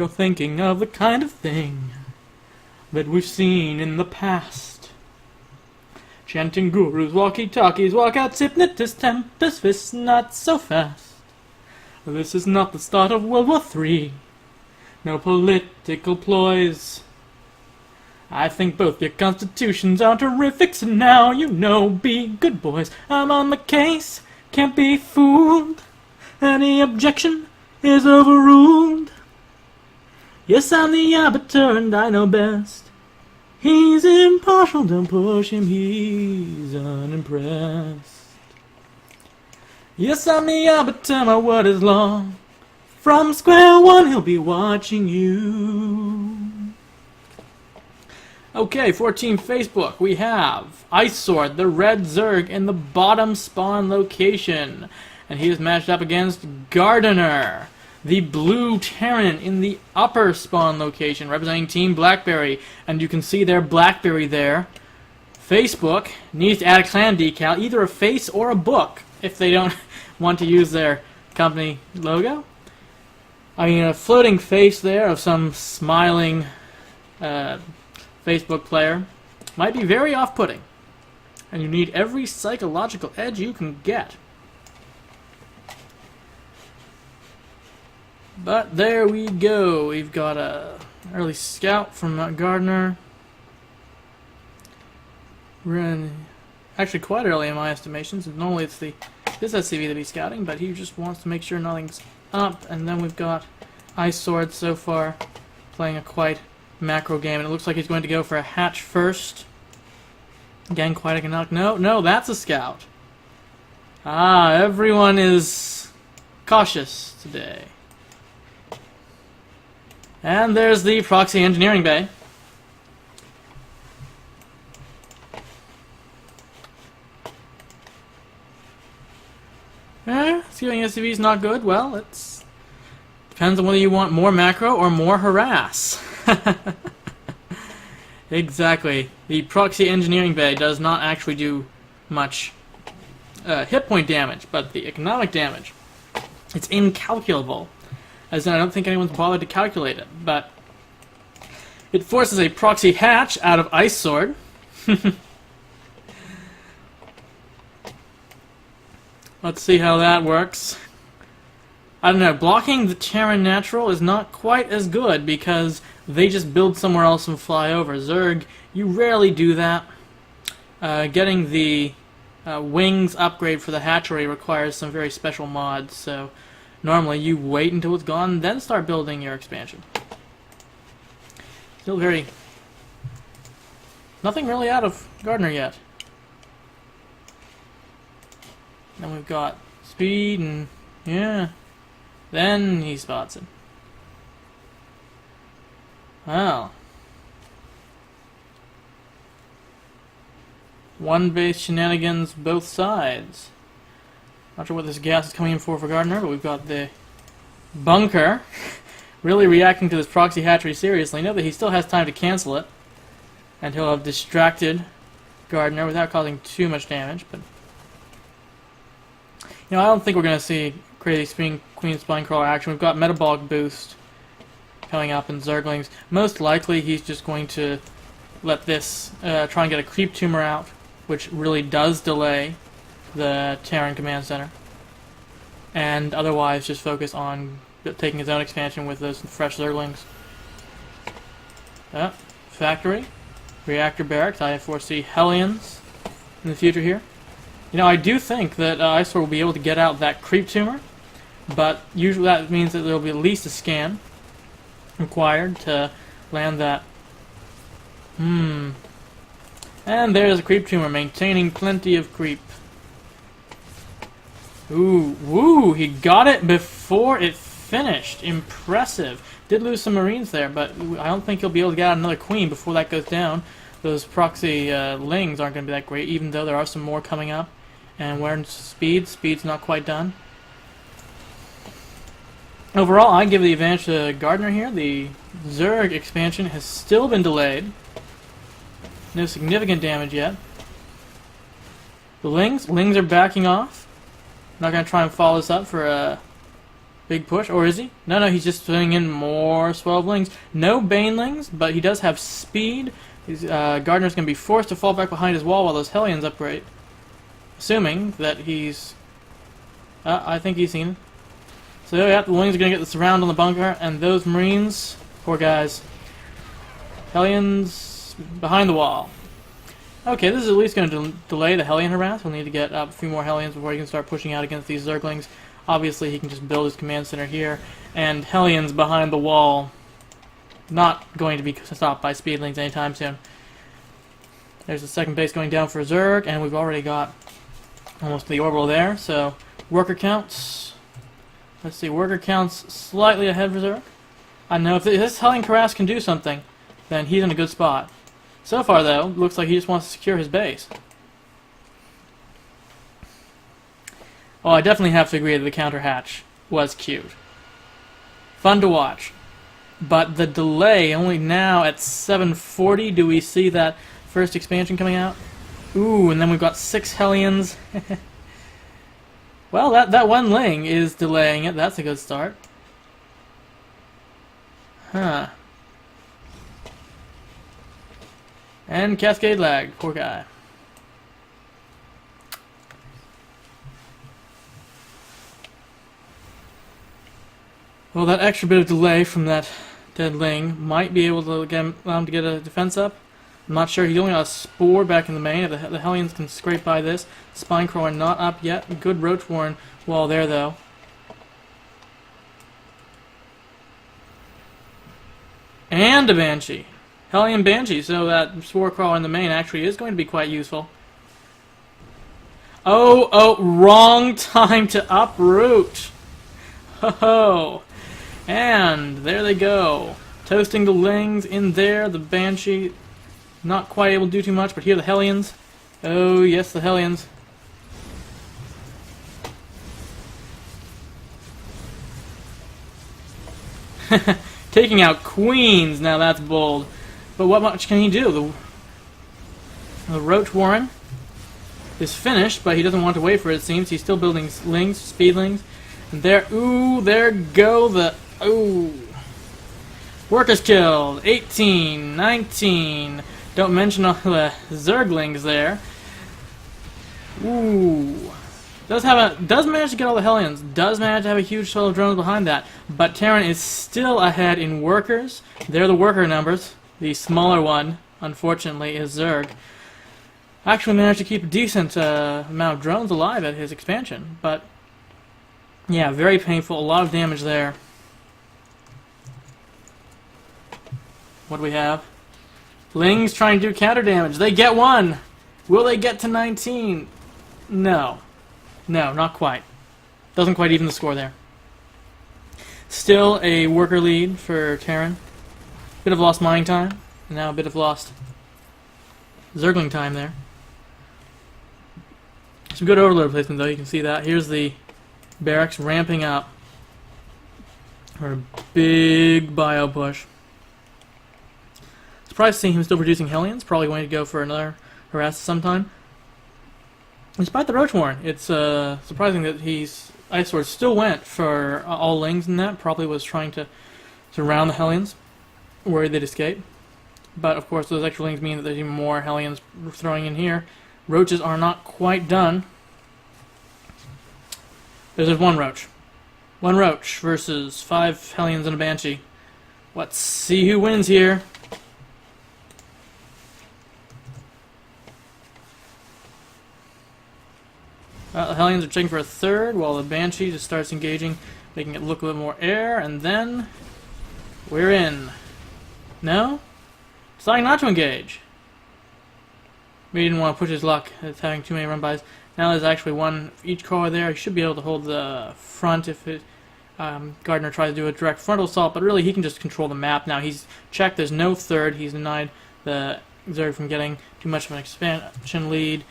you're thinking of the kind of thing that we've seen in the past. Chanting gurus, walkie-talkies, walkouts, hypnotists, tempest fists, not so fast. This is not the start of World War III. No political ploys. I think both your constitutions are terrific, so now you know, be good boys. I'm on the case, can't be fooled. Any objection is overruled. Yes, I'm the arbiter and I know best. He's impartial, don't push him, he's unimpressed. Yes, I'm the arbiter, my word is law. From square one, he'll be watching you. Okay, for Team Facebook, we have IceSword, the red Zerg, in the bottom spawn location. And he is matched up against Gardener, the blue Terran, in the upper spawn location, representing Team Blackberry. And you can see their Blackberry there. Facebook needs to add a clan decal, either a face or a book, if they don't want to use their company logo. I mean, a floating face there of some smiling Facebook player might be very off-putting. And you need every psychological edge you can get. But there we go. We've got a early scout from Gardner. We're actually quite early in my estimations. Normally it's this SCV that he's scouting, but he just wants to make sure nothing's up. And then we've got IceSword so far playing a quite macro game, and it looks like he's going to go for a hatch first. Again, quite economic. No, that's a scout. Ah, everyone is cautious today. And there's the proxy engineering bay. Skewing SCV is not good. Well, it depends on whether you want more macro or more harass. Exactly. The proxy engineering bay does not actually do much hit point damage, but the economic damage, it's incalculable. As in, I don't think anyone's bothered to calculate it, but it forces a proxy hatch out of IceSword. Let's see how that works. I don't know, blocking the Terran Natural is not quite as good because they just build somewhere else and fly over. Zerg, you rarely do that. Getting the wings upgrade for the hatchery requires some very special mods, so normally you wait until it's gone, then start building your expansion. Still very... nothing really out of Gardner yet. Then we've got speed and... yeah. Then he spots it. Wow. One base shenanigans both sides. Not sure what this gas is coming in for Gardner, but we've got the bunker really reacting to this proxy hatchery seriously. Note that he still has time to cancel it, and he'll have distracted Gardner without causing too much damage. But you know, I don't think we're going to see crazy Queen Spinecrawler action. We've got metabolic boost coming up in Zerglings. Most likely he's just going to let this try and get a creep tumor out, which really does delay the Terran Command Center, and otherwise just focus on taking his own expansion with those fresh Zerglings. Factory, reactor barracks. I foresee Hellions in the future here. You know, I do think that IceSword will be able to get out that creep tumor, but usually that means that there will be at least a scan required to land that. And there's a creep tumor, maintaining plenty of creep. Ooh, woo! He got it before it finished. Impressive. Did lose some Marines there, but I don't think he'll be able to get out another Queen before that goes down. Those proxy Lings aren't going to be that great, even though there are some more coming up. And where's speed? Speed's not quite done. Overall, I give the advantage to Gardner here. The Zerg expansion has still been delayed. No significant damage yet. The Lings are backing off. Not going to try and follow this up for Big push, or is he? No, he's just throwing in more Swellblings. No Banelings, but he does have speed. Gardner's going to be forced to fall back behind his wall while those Hellions upgrade. Assuming that he's... I think he's seen it. So yeah, the Wings are going to get the surround on the bunker, and those Marines, poor guys. Hellions behind the wall. Okay, this is at least going to delay the Hellion harass. We'll need to get a few more Hellions before he can start pushing out against these Zerglings. Obviously, he can just build his command center here, and Hellions behind the wall. Not going to be stopped by Speedlings anytime soon. There's the second base going down for Zerg, and we've already got almost the orbital there. So, worker counts. Let's see, worker counts slightly ahead for Zerg. I know if this Hellion harass can do something, then he's in a good spot. So far, though, looks like he just wants to secure his base. Oh, I definitely have to agree that the counter hatch was cute. Fun to watch. But the delay, only now at 7:40 do we see that first expansion coming out. Ooh, and then we've got 6 Hellions. Well, that one Ling is delaying it. That's a good start. Huh. And Cascade lag. Poor guy. Well, that extra bit of delay from that dead Ling might be able to allow him to get a defense up. I'm not sure. He only got a Spore back in the main. If the Hellions can scrape by this. Spinecrawler not up yet. Good Roach Warren wall there, though. And a Banshee. Hellion Banshee, so that Spore Crawler in the main actually is going to be quite useful. Oh, wrong time to uproot. Ho-ho. And there they go. Toasting the Lings in there. The Banshee not quite able to do too much, but here are the Hellions. Oh, yes, the Hellions. Taking out Queens. Now that's bold. But what much can he do? The Roach Warren is finished, but he doesn't want to wait for it, it seems. He's still building Lings, Speedlings. And there, ooh, there go the, ooh. Workers killed. 18, 19. Don't mention all the Zerglings there. Ooh. Does manage to get all the Hellions. Does manage to have a huge total of drones behind that. But Terran is still ahead in workers. They're the worker numbers. The smaller one, unfortunately, is Zerg. Actually managed to keep a decent amount of drones alive at his expansion. But, yeah, very painful. A lot of damage there. What do we have? Lings trying to do counter damage. They get 1! Will they get to 19? No. No, not quite. Doesn't quite even the score there. Still a worker lead for Terran. Bit of lost mining time, and now a bit of lost Zergling time there. Some good overload placement though, you can see that. Here's the barracks ramping up for a big bio push. Surprised to see him still producing Hellions, probably going to go for another harass sometime. Despite the Roach Warren, it's surprising that IceSword still went for all Lings in that, probably was trying to surround the Hellions. Worried they'd escape. But of course those extra Lings mean that there's even more Hellions throwing in here. Roaches are not quite done. There's one Roach. One Roach versus 5 Hellions and a Banshee. Let's see who wins here. The Hellions are checking for a third while the Banshee just starts engaging, making it look a little more air, and then we're in. No? Deciding not to engage. Maybe he didn't want to push his luck. It's having too many run-bys. Now there's actually one each car there. He should be able to hold the front if Gardner tries to do a direct frontal assault, but really he can just control the map now. He's checked. There's no third. He's denied the Zerg from getting too much of an expansion lead.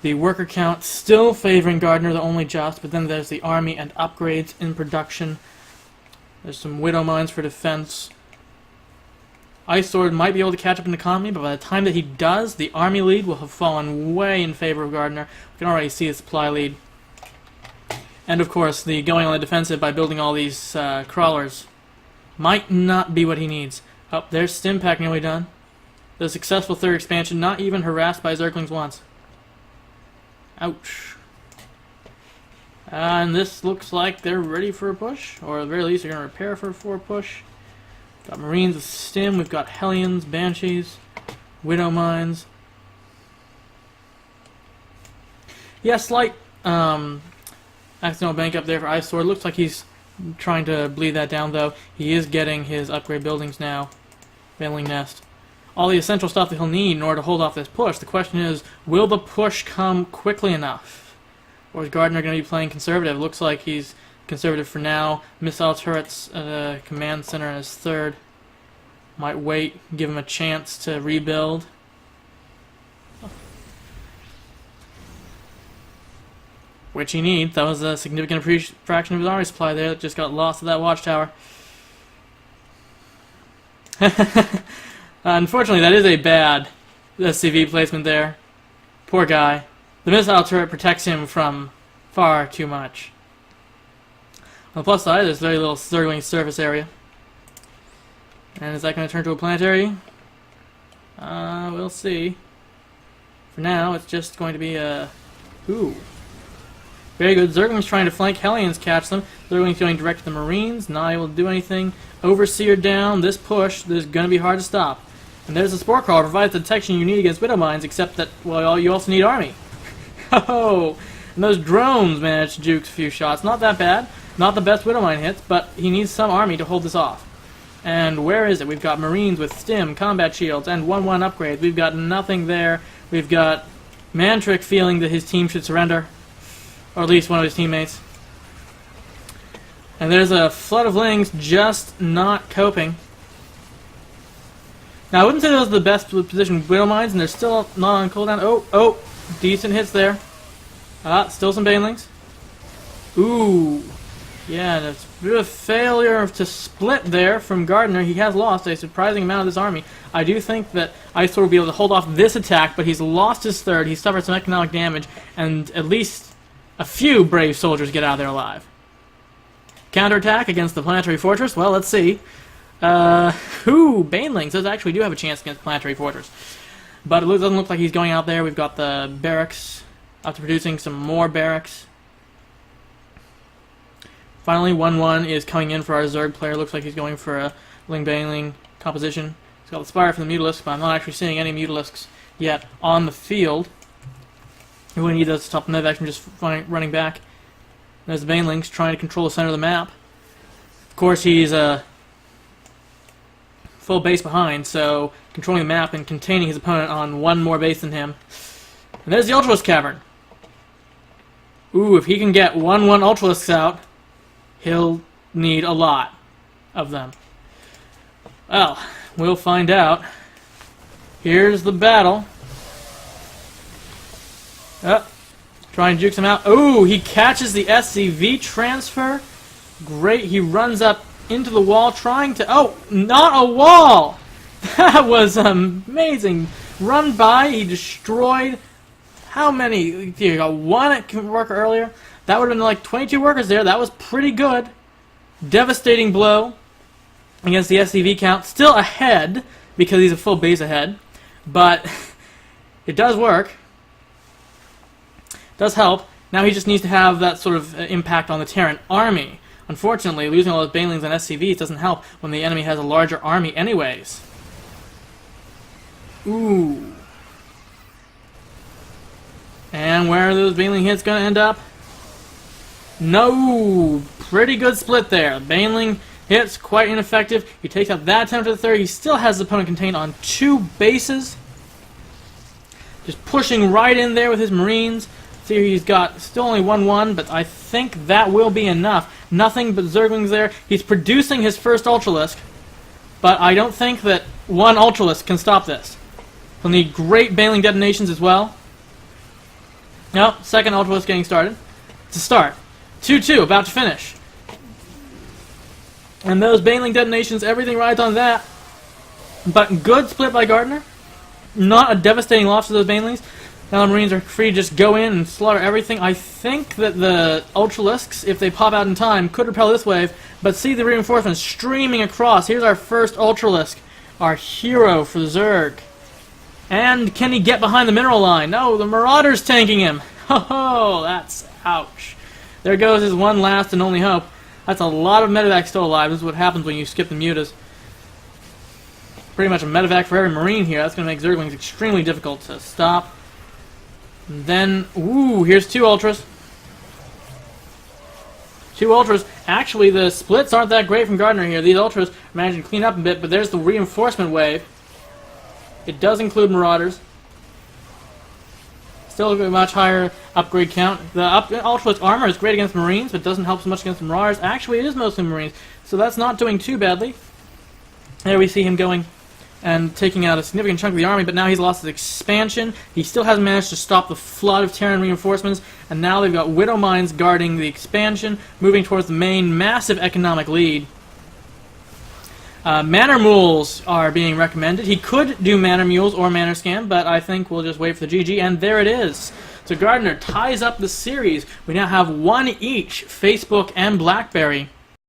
The worker count still favoring Gardner, though only just, but then there's the army and upgrades in production. There's some Widow Mines for defense. IceSword might be able to catch up in economy, but by the time that he does, the army lead will have fallen way in favor of Gardner. We can already see the supply lead And of course, the going on the defensive by building all these crawlers might not be what he needs. Oh, there's Stimpack nearly done. The successful third expansion, not even harassed by Zerglings once. Ouch. And this looks like they're ready for a push, or at the very least they're going to prepare for a push. Got Marines with Stim, we've got Hellions, Banshees, Widow Mines. Yeah, slight accidental bank up there for IceSword. Looks like he's trying to bleed that down, though. He is getting his upgrade buildings now. Baneling Nest. All the essential stuff that he'll need in order to hold off this push. The question is, will the push come quickly enough? Or is Gardner going to be playing conservative? Looks like he's conservative for now. Missile turrets command center as third. Might wait, give him a chance to rebuild. Which he needs. That was a significant fraction of his army supply there that just got lost at that watchtower. Unfortunately, that is a bad SCV placement there. Poor guy. The missile turret protects him from far too much. On the plus side, there's very little Zergling surface area. And is that going to turn to a planetary? We'll see. For now, it's just going to be a... Ooh. Very good. Zergling's trying to flank. Hellions catch them. Zergling's going direct to the Marines. Not able to do anything. Overseer down. This push is going to be hard to stop. And there's the Spore Crawler. Provides the detection you need against Widow Mines, except that, well, you also need army. Oh! And those drones managed to juke a few shots. Not that bad. Not the best Widow Mine hits, but he needs some army to hold this off. And where is it? We've got Marines with Stim, combat shields, and 1-1 upgrades. We've got nothing there. We've got Mantric feeling that his team should surrender. Or at least one of his teammates. And there's a flood of Lings just not coping. Now, I wouldn't say those are the best positioned Widow Mines, and they're still not on cooldown. Oh, decent hits there. Still some Banelings. Ooh. Yeah, that's a bit of a failure to split there from Gardner. He has lost a surprising amount of this army. I do think that IceSword will be able to hold off this attack, but he's lost his third. He's suffered some economic damage, and at least a few brave soldiers get out of there alive. Counterattack against the Planetary Fortress? Well, let's see. Banelings. Those actually do have a chance against Planetary Fortress. But it doesn't look like he's going out there. We've got the barracks. After producing some more barracks. Finally, 1-1 is coming in for our Zerg player. Looks like he's going for a Ling-Baneling composition. He's got the Spire for the Mutalisks, but I'm not actually seeing any Mutalisks yet on the field. We really need those to stop the Medevac from just running back. There's the Banelings trying to control the center of the map. Of course, he's a full base behind, so controlling the map and containing his opponent on one more base than him. And there's the Ultralisk Cavern. Ooh, if he can get 1-1 Ultralisks out, he'll need a lot of them. Well, we'll find out. Here's the battle. Try and juke him out. Oh, he catches the SCV transfer. Great, he runs up into the wall trying to... Oh, not a wall! That was amazing. Run by, he destroyed... How many? You got one worker earlier. That would have been like 22 workers there. That was pretty good. Devastating blow against the SCV count. Still ahead, because he's a full base ahead. But it does work. Does help. Now he just needs to have that sort of impact on the Terran army. Unfortunately, losing all those Banelings and SCVs doesn't help when the enemy has a larger army anyways. Ooh. And where are those Baneling hits going to end up? No! Pretty good split there. Baneling hits, quite ineffective. He takes out that attempt at the third. He still has his opponent contained on 2 bases. Just pushing right in there with his Marines. See, he's got still only 1-1, but I think that will be enough. Nothing but Zerglings there. He's producing his first Ultralisk, but I don't think that one Ultralisk can stop this. He'll need great Baneling detonations as well. Nope, second Ultralisk getting started. It's a start. 2-2, about to finish. And those Baneling detonations, everything rides on that. But good split by Gardner. Not a devastating loss to those Banelings. Now the Marines are free to just go in and slaughter everything. I think that the Ultralisks, if they pop out in time, could repel this wave, but see the reinforcements streaming across. Here's our first Ultralisk, our hero for Zerg. And can he get behind the mineral line? No, the Marauder's tanking him. Ho, that's ouch. There goes his one last and only hope. That's a lot of medevacs still alive. This is what happens when you skip the mutas. Pretty much a medevac for every Marine here. That's going to make Zerglings extremely difficult to stop. And then, ooh, here's two Ultras. Two Ultras. Actually, the splits aren't that great from Gardner here. These Ultras are managing to clean up a bit, but there's the reinforcement wave. It does include Marauders. Still a much higher upgrade count. The Ultralisk armor is great against Marines, but doesn't help so much against the Marauders. Actually, it is mostly Marines, so that's not doing too badly. There we see him going and taking out a significant chunk of the army, but now he's lost his expansion. He still hasn't managed to stop the flood of Terran reinforcements, and now they've got Widow Mines guarding the expansion, moving towards the main massive economic lead. Manor Mules are being recommended. He could do Manor Mules or Manor Scan, but I think we'll just wait for the GG, and there it is. So Gardner ties up the series. We now have one each, Facebook and BlackBerry.